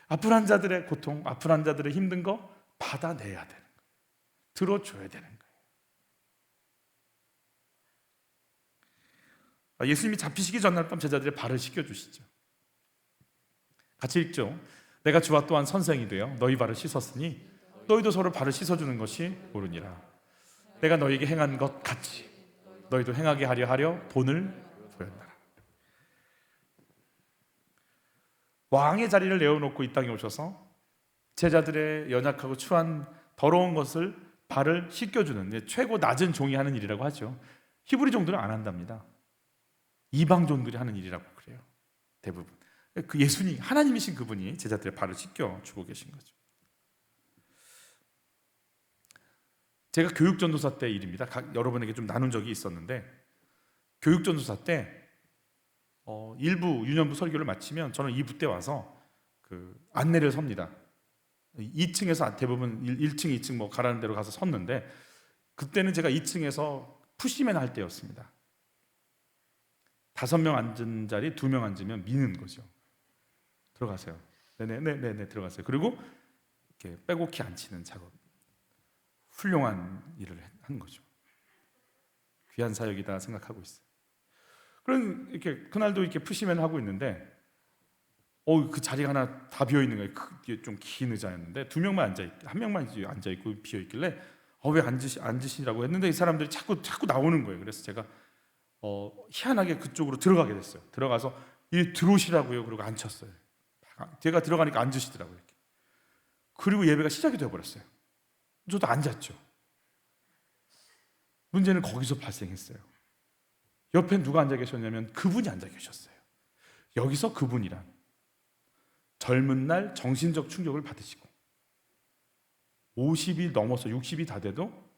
아픈 환자들의 고통, 아픈 환자들의 힘든 거 받아내야 되는 거예요. 들어줘야 되는 거예요. 예수님이 잡히시기 전날 밤 제자들의 발을 씻겨주시죠. 같이 읽죠. 내가 주와 또한 선생이 되어 너희 발을 씻었으니 너희도 서로 발을 씻어주는 것이 옳으니라. 내가 너희에게 행한 것 같이 너희도 행하게 하려 본을 보였나라. 왕의 자리를 내어놓고 이 땅에 오셔서 제자들의 연약하고 추한 더러운 것을 발을 씻겨주는 최고 낮은 종이 하는 일이라고 하죠. 히브리 종들은 안 한답니다. 이방 종들이 하는 일이라고 그래요, 대부분. 그 예수님, 하나님이신 그분이 제자들의 발을 씻겨주고 계신 거죠. 제가 교육전도사 때 일입니다. 여러분에게 좀 나눈 적이 있었는데, 교육전도사 때 일부 유년부 설교를 마치면 저는 2부 때 와서 그 안내를 섭니다. 2층에서 대부분 1층, 2층 뭐 가라는 대로 가서 섰는데, 그때는 제가 2층에서 푸시맨 할 때였습니다. 5명 앉은 자리 2명 앉으면 미는 거죠. 들어가세요. 네네 들어가세요. 그리고 이렇게 빼곡히 앉히는 작업. 훌륭한 일을 한 거죠. 귀한 사역이다 생각하고 있어요. 그럼 이렇게 그날도 이렇게 푸시맨을 하고 있는데, 그 자리가 하나 다 비어 있는 거예요. 좀 긴 의자였는데 2명만 앉아 있고, 1명만 앉아 있고 비어 있길래 왜 앉으시라고 했는데 이 사람들이 자꾸 나오는 거예요. 그래서 제가 희한하게 그쪽으로 들어가게 됐어요. 들어가서 이 들어오시라고요. 그러고 앉혔어요. 제가 들어가니까 앉으시더라고요. 이렇게. 그리고 예배가 시작이 되어버렸어요. 저도 앉았죠. 문제는 거기서 발생했어요. 옆에 누가 앉아 계셨냐면 그분이 앉아 계셨어요. 여기서 그분이란 젊은 날 정신적 충격을 받으시고 50이 넘어서 60이 다 돼도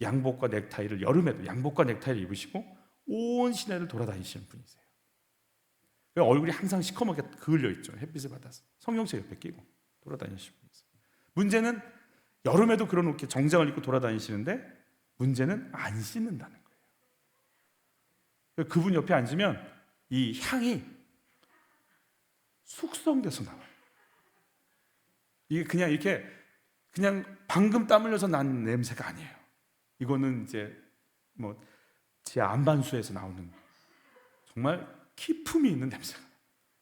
양복과 넥타이를, 여름에도 양복과 넥타이를 입으시고 온 시내를 돌아다니시는 분이세요. 얼굴이 항상 시커멓게 그을려 있죠. 햇빛을 받아서 성경책 옆에 끼고 돌아다니시는 분이세요. 문제는 여름에도 그런 이렇게 정장을 입고 돌아다니시는데 문제는 안 씻는다는 거예요. 그분 옆에 앉으면 이 향이 숙성돼서 나와요. 이게 그냥 이렇게 그냥 방금 땀 흘려서 난 냄새가 아니에요. 이거는 이제 뭐 제 안반수에서 나오는 정말 기품이 있는 냄새가.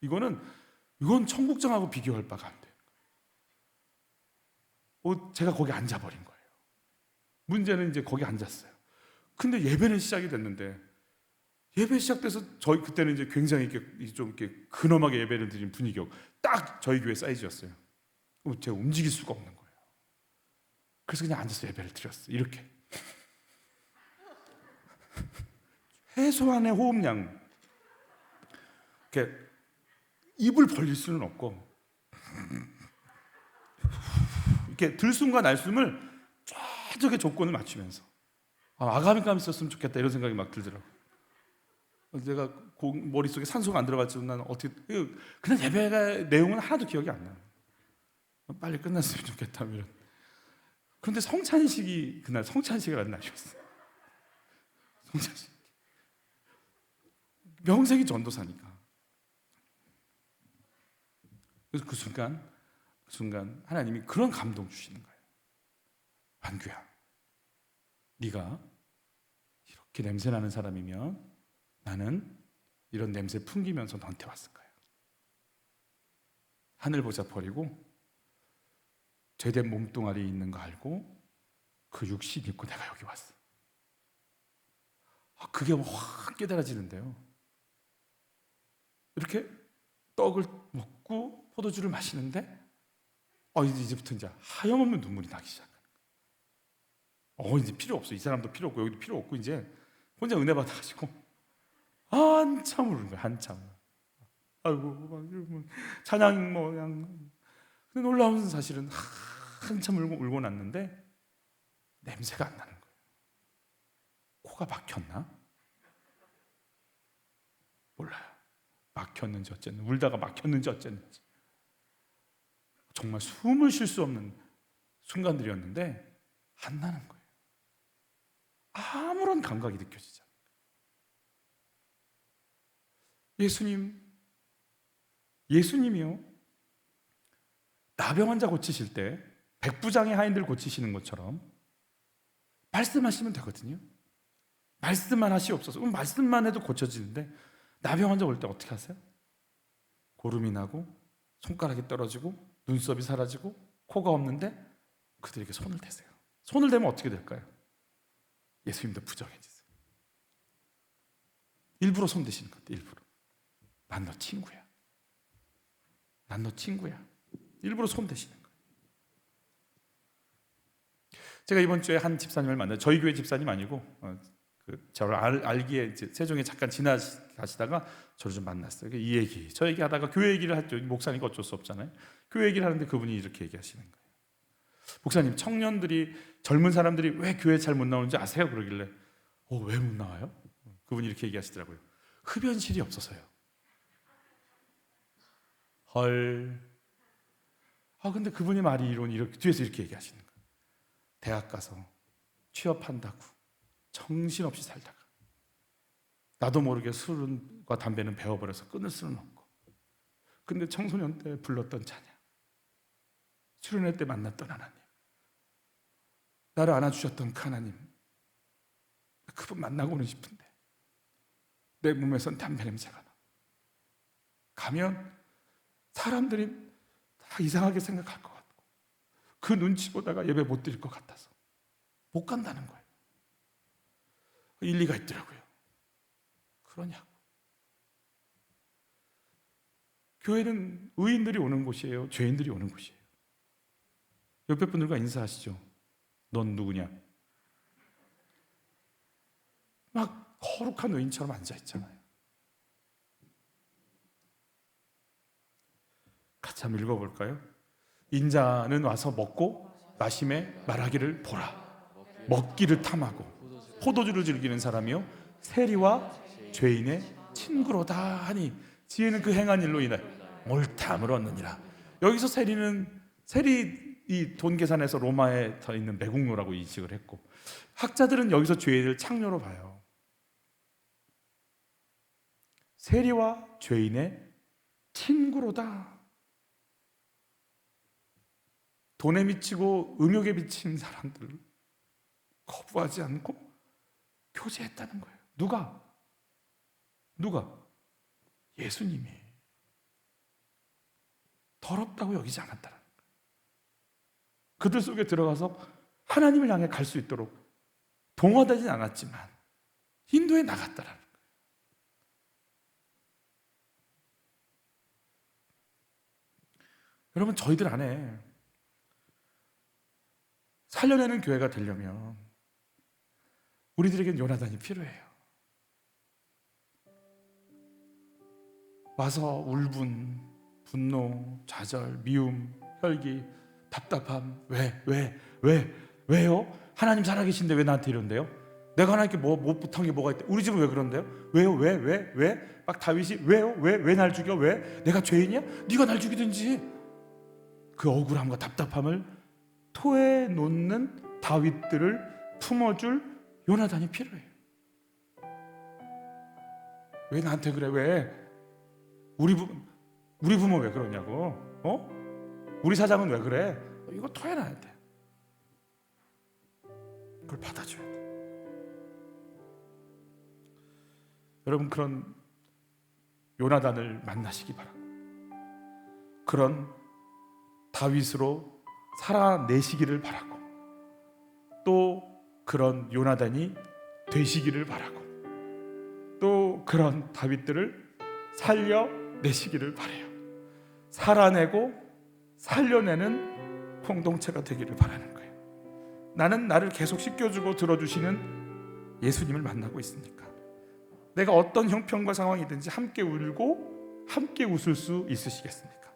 이건 청국장하고 비교할 바가 안 돼요. 제가 거기 앉아버린 거예요. 문제는 이제 거기 앉았어요. 근데 예배는 시작이 됐는데 예배 시작돼서 저희 그때는 이제 굉장히 이렇게 좀 이렇게 근엄하게 예배를 드린 분위기였고 딱 저희 교회 사이즈였어요. 제가 움직일 수가 없는 거예요. 그래서 그냥 앉아서 예배를 드렸어요. 이렇게 최소한의 호흡량, 이렇게 입을 벌릴 수는 없고 이렇게 들숨과 날숨을 최적의 조건을 맞추면서 아가미감이 있었으면 좋겠다 이런 생각이 막 들더라고요. 내가 머릿속에 산소가 안 들어갔지만 나는 어떻게 그냥 예배가 내용은 하나도 기억이 안 나요. 빨리 끝났으면 좋겠다 이런. 그런데 성찬식이 그날 성찬식을 하는 날이었어요. 성찬식. 명색이 전도사니까. 그래서 그 순간 하나님이 그런 감동 주시는 거예요. 완규야, 네가 이렇게 냄새 나는 사람이면 나는 이런 냄새 풍기면서 너한테 왔을 거야. 하늘 보자 버리고 죄된 몸뚱아리 있는 거 알고 그 육신 입고 내가 여기 왔어. 그게 확 깨달아지는데요. 이렇게 떡을 먹고 포도주를 마시는데 이제부터 이제 하염없는 눈물이 나기 시작하는 거예요. 이제 필요 없어. 이 사람도 필요 없고 여기도 필요 없고 이제 혼자 은혜 받아가지고 한참 울는 거예요. 한참. 아이고 막 찬양 그냥. 근데 놀라운 사실은 한참 울고 났는데 냄새가 안 나는 거예요. 코가 막혔나? 몰라요. 막혔는지 어쨌는지, 울다가 막혔는지 어쨌는지 정말 숨을 쉴 수 없는 순간들이었는데 안 나는 거예요. 아무런 감각이 느껴지지 않아요. 예수님이요 나병 환자 고치실 때 백부장의 하인들 고치시는 것처럼 말씀하시면 되거든요. 말씀만 하시옵소서. 그럼 말씀만 해도 고쳐지는데 나병 환자 올 때 어떻게 하세요? 고름이 나고 손가락이 떨어지고 눈썹이 사라지고 코가 없는데 그들에게 손을 대세요. 손을 대면 어떻게 될까요? 예수님도 부정해지세요. 일부러 손 대시는 것 같아요. 일부러. 난 너 친구야. 난 너 친구야. 일부러 손 대시는 거예요. 제가 이번 주에 한 집사님을 만나요. 저희 교회 집사님 아니고 저를 알기에 이제 세종에 잠깐 지나가시다가 저를 좀 만났어요. 이 얘기, 저 얘기하다가 교회 얘기를 했죠. 목사니까 어쩔 수 없잖아요. 교회 얘기를 하는데 그분이 이렇게 얘기하시는 거예요. 목사님, 청년들이, 젊은 사람들이 왜 교회 잘 못 나오는지 아세요? 그러길래 왜 못 나와요? 그분이 이렇게 얘기하시더라고요. 흡연실이 없어서요. 헐. 근데 그분의 말이 이렇게 뒤에서 이렇게 얘기하시는 거예요. 대학 가서 취업한다고 정신없이 살다가 나도 모르게 술과 담배는 배워버려서 끊을 수는 없고, 근데 청소년 때 불렀던 찬양, 수련회 때 만났던 하나님, 나를 안아주셨던 그 하나님, 그분 만나고는 싶은데 내 몸에선 담배 냄새가 나. 가면 사람들이 다 이상하게 생각할 것 같고 그 눈치 보다가 예배 못 드릴 것 같아서 못 간다는 거예요. 일리가 있더라고요. 그러냐고. 교회는 의인들이 오는 곳이에요? 죄인들이 오는 곳이에요? 옆에 분들과 인사하시죠. 넌 누구냐? 막 거룩한 의인처럼 앉아있잖아요. 같이 한번 읽어볼까요? 인자는 와서 먹고 마심에 말하기를 보라. 먹기를 탐하고 포도주를 즐기는 사람이요 세리와 죄인의 친구로다 하니 지혜는 그 행한 일로 인해 옳다함을 얻느니라. 여기서 세리 이 돈 계산에서 로마에 더 있는 매국노라고 인식을 했고, 학자들은 여기서 죄인을 창녀로 봐요. 세리와 죄인의 친구로다. 돈에 미치고 음욕에 미친 사람들을 거부하지 않고 교제했다는 거예요. 누가? 예수님이. 더럽다고 여기지 않았다는 거예요. 그들 속에 들어가서 하나님을 향해 갈 수 있도록 동화되진 않았지만 인도에 나갔다라는 거예요. 여러분, 저희들 안에 살려내는 교회가 되려면 우리들에겐 요나단이 필요해요. 와서 울분, 분노, 좌절, 미움, 혈기, 답답함. 왜요? 하나님 살아계신데 왜 나한테 이런데요? 내가 하나님께 못 부탁한 게 뭐가 있대? 우리 집은 왜 그런데요? 왜요? 왜? 막 다윗이 왜요? 왜 날 죽여? 왜? 내가 죄인이야? 네가 날 죽이든지. 그 억울함과 답답함을 토해 놓는 다윗들을 품어줄 요나단이 필요해요. 왜 나한테 그래? 왜? 우리 부모 왜 그러냐고? 우리 사장은 왜 그래? 이거 토해놔야 돼. 그걸 받아줘야 돼. 여러분, 그런 요나단을 만나시기 바랍니다. 그런 다윗으로 살아내시기를 바라고, 또 그런 요나단이 되시기를 바라고, 또 그런 다윗들을 살려내시기를 바라요. 살아내고 살려내는 공동체가 되기를 바라는 거예요. 나는 나를 계속 씻겨주고 들어주시는 예수님을 만나고 있으니까 내가 어떤 형편과 상황이든지 함께 울고 함께 웃을 수 있으시겠습니까?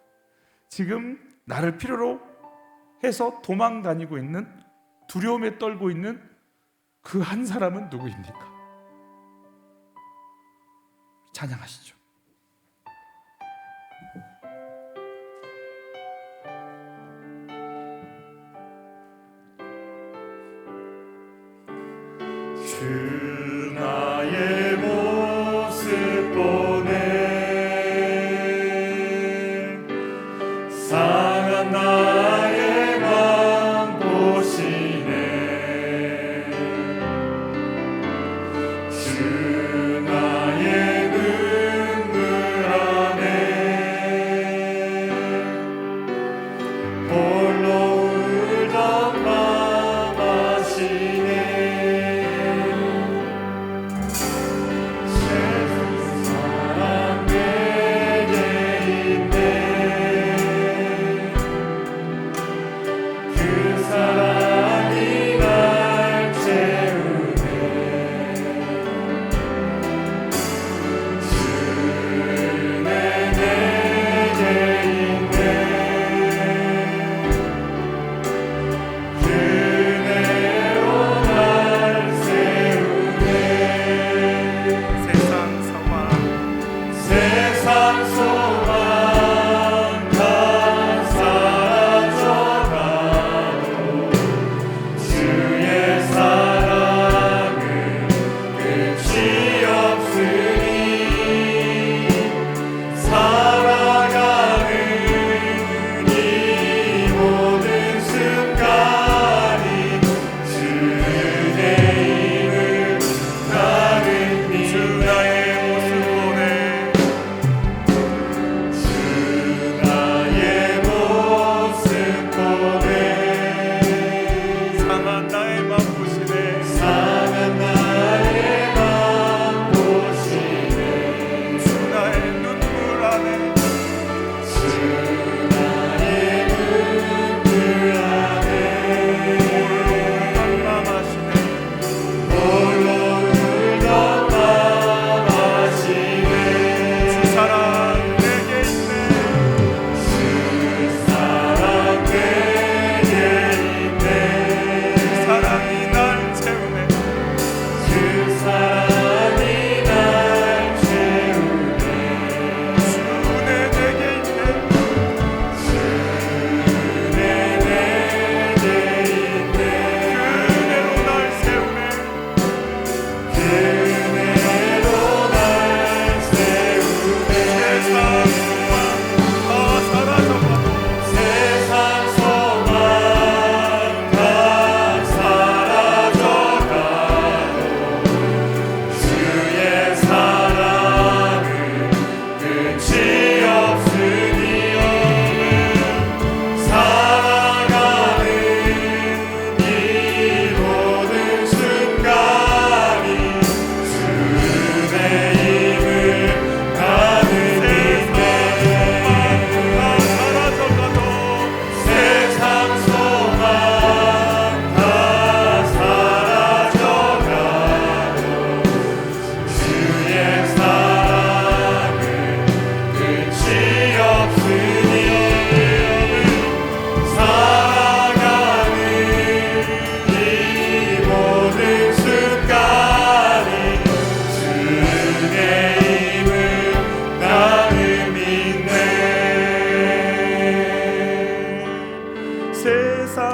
지금 나를 필요로 해서 도망 다니고 있는, 두려움에 떨고 있는 그 한 사람은 누구입니까? 찬양하시죠. 주 나의 모습 보네, 상한 나의 맘 보시네. 주 나의 눈물 안에 홀로 울던 맘 아시네. 세상 소망 다 사라져가고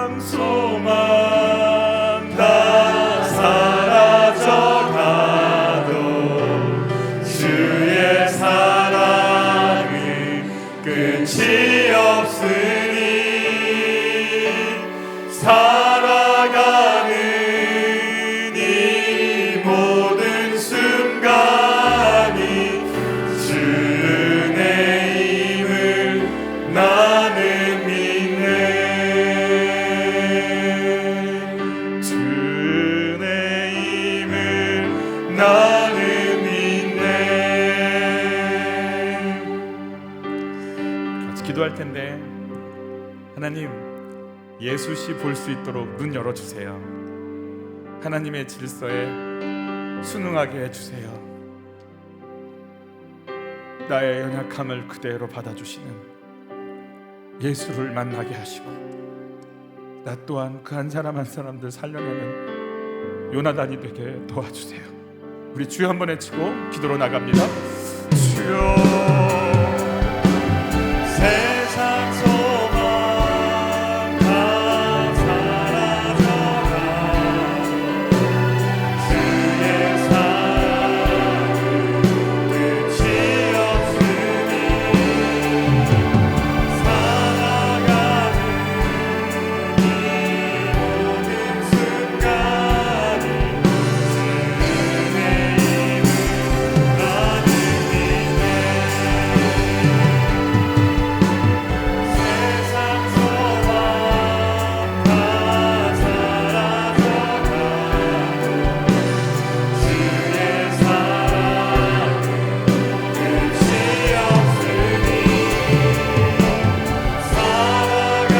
세상 소망 다 사라져가도 주의 사랑은 끝이 없으니 살아가는 이 모든 순간이 주 은혜임을 나는 믿네. 주 은혜임을 나는 믿네. 같이 기도할 텐데, 하나님 예수시 볼 수 있도록 눈 열어주세요. 하나님의 질서에 순응하게 해주세요. 나의 연약함을 그대로 받아주시는 예수를 만나게 하시고, 나 또한 그 한 사람 한 사람들 살려내는 요나단이 되게 도와주세요. 우리 주여 한번 외치고 기도로 나갑니다. 주여, 세상 소망 다 사라져가도 주의 사랑은 끝이 없으니 살아가는 이 모든 순간이 주 은혜임을 나는 믿네. 세상 소망 다 사라져가도 주의 사랑은 끝이 없으니 살아가는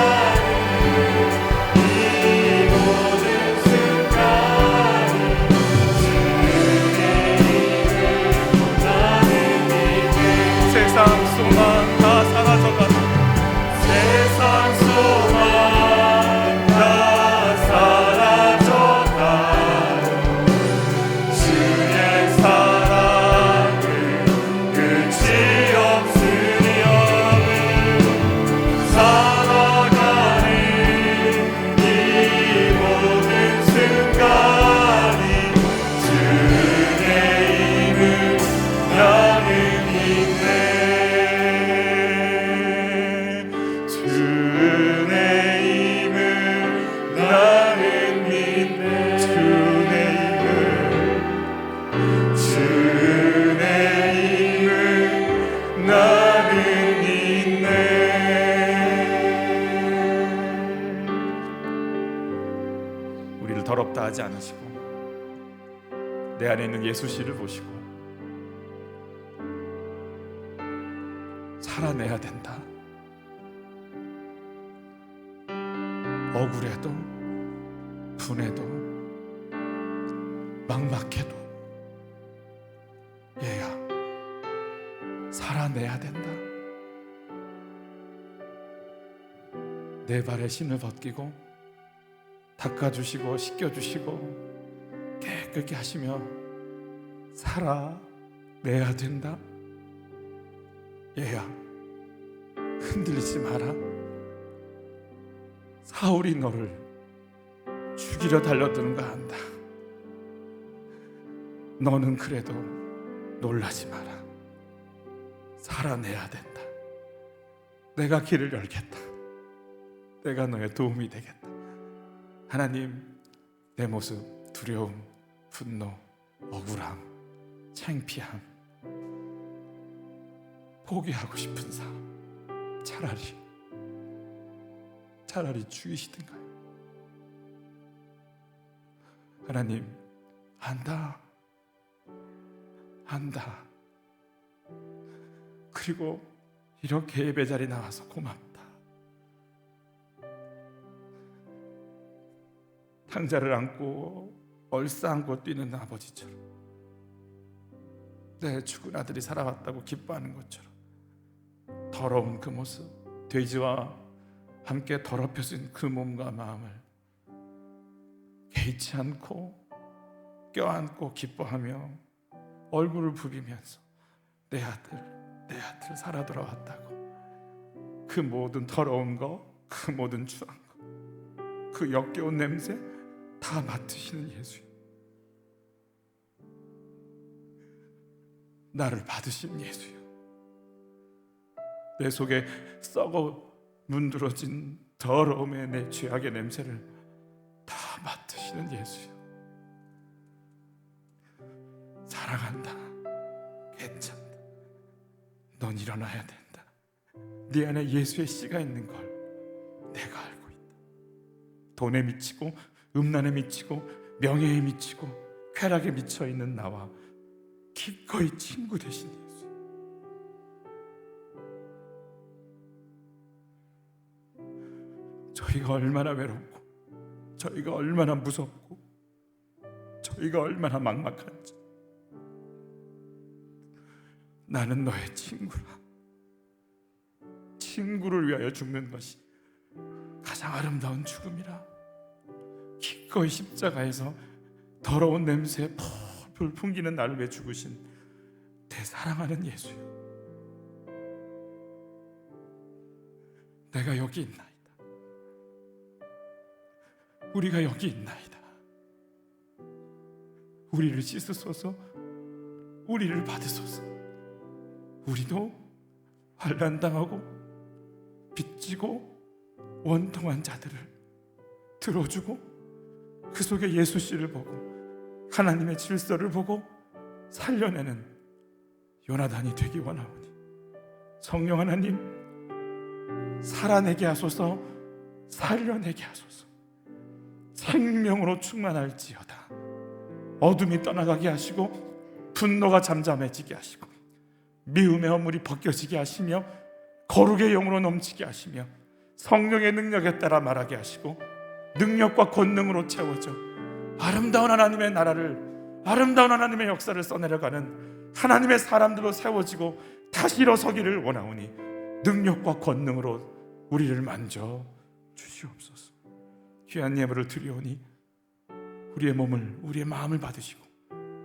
이 모든 순간이 주 은혜임을 나는 믿네. 세상 소망 다 사라져가도 세상 소망 다 사라져가도 주의 사랑은 끝이 없으니 살아가는 이 모든 순간이 주 은혜임을 나는 믿네. 주 은혜임을 나는 믿네. 주 은혜임을 나는 믿네. 우리를 더럽다 하지 않으시고 내 안에 있는 예수씨를 보시고 살아내야 된다. 억울해도 분해도 막막해도 얘야 살아내야 된다. 내 발에 신을 벗기고 닦아주시고 씻겨주시고 깨끗게 하시며 살아내야 된다. 얘야 흔들리지 마라. 사울이 너를 죽이려 달려드는 거 안다. 너는 그래도 놀라지 마라. 살아내야 된다. 내가 길을 열겠다. 내가 너의 도움이 되겠다. 하나님, 내 모습, 두려움, 분노, 억울함, 창피함, 포기하고 싶은 삶, 차라리 죽이시든가요. 하나님, 안다. 그리고 이렇게 예배 자리 나와서 고맙다. 탕자를 안고 얼싸안고 뛰는 아버지처럼, 내 죽은 아들이 살아왔다고 기뻐하는 것처럼 더러운 그 모습, 돼지와 함께 더럽혀진 그 몸과 마음을 개의치 않고 껴안고 기뻐하며 얼굴을 부비면서 내 아들 살아 돌아왔다고, 그 모든 더러운 거, 그 모든 추한 거 그 역겨운 냄새 다 맡으시는 예수요. 나를 받으신 예수요. 내 속에 썩어 문드러진 더러움의 내 죄악의 냄새를 다 맡으시는 예수요. 사랑한다. 괜찮다. 넌 일어나야 된다. 네 안에 예수의 씨가 있는 걸 내가 알고 있다. 돈에 미치고 음란에 미치고 명예에 미치고 쾌락에 미쳐 있는 나와 기꺼이 친구 되신 예수. 저희가 얼마나 외롭고 저희가 얼마나 무섭고 저희가 얼마나 막막한지 나는 너의 친구라. 친구를 위하여 죽는 것이 가장 아름다운 죽음이라. 기꺼이 십자가에서 더러운 냄새에 펄펄 풍기는 나를 위해 죽으신 내 사랑하는 예수요. 내가 여기 있나이다. 우리가 여기 있나이다. 우리를 씻으소서. 우리를 받으소서. 우리도 환난당하고 빚지고 원통한 자들을 들어주고 그 속에 예수 씨를 보고 하나님의 질서를 보고 살려내는 요나단이 되기 원하오니 성령 하나님 살아내게 하소서. 살려내게 하소서. 생명으로 충만할지어다. 어둠이 떠나가게 하시고 분노가 잠잠해지게 하시고 미움의 허물이 벗겨지게 하시며 거룩의 영으로 넘치게 하시며 성령의 능력에 따라 말하게 하시고 능력과 권능으로 채워져 아름다운 하나님의 나라를, 아름다운 하나님의 역사를 써내려가는 하나님의 사람들로 세워지고 다시 일어서기를 원하오니 능력과 권능으로 우리를 만져 주시옵소서. 귀한 예물을 드리오니 우리의 몸을, 우리의 마음을 받으시고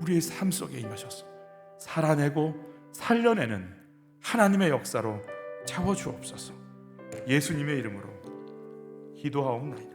우리의 삶 속에 임하셔서 살아내고 살려내는 하나님의 역사로 채워주옵소서. 예수님의 이름으로 기도하옵나이다.